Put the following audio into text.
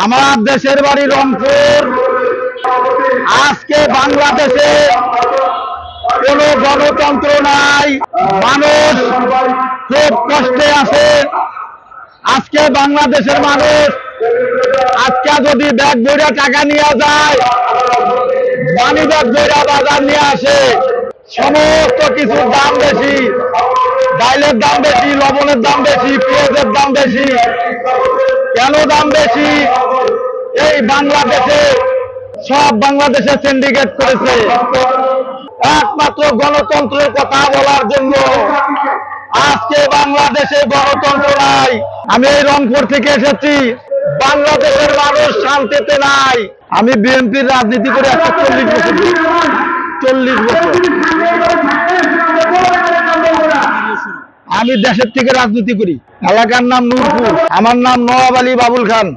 আমার দেশের বাড়ি রংপুর। আজকে বাংলাদেশে কোনো গণতন্ত্র নাই, মানুষ খুব কষ্টে আছে। আজকে বাংলাদেশের মানুষ আজকে যদি ব্যাগ বইরা টাকা নিয়ে যায়, মানি ব্যাগ বইরা বাজার নিয়ে আসে, সমস্ত কিছুর দাম বেশি, ডাইলের দাম বেশি, লবণের দাম বেশি, পেঁয়াজের দাম বেশি। কেন দাম বেশি? এই বাংলাদেশে সব বাংলাদেশে সিন্ডিকেট করেছে একমাত্র গণতন্ত্রের কথা বলার জন্য। আজকে বাংলাদেশে গণতন্ত্র নাই। আমি এই রংপুর থেকে এসেছি, বাংলাদেশের মানুষ শান্তিতে নাই। আমি বিএনপির রাজনীতি করে 40 বছর আমি দেশের থেকে রাজনীতি করি। এলাকার নাম নূরপুর, আমার নাম নওয়াব আলী বাবুল খান।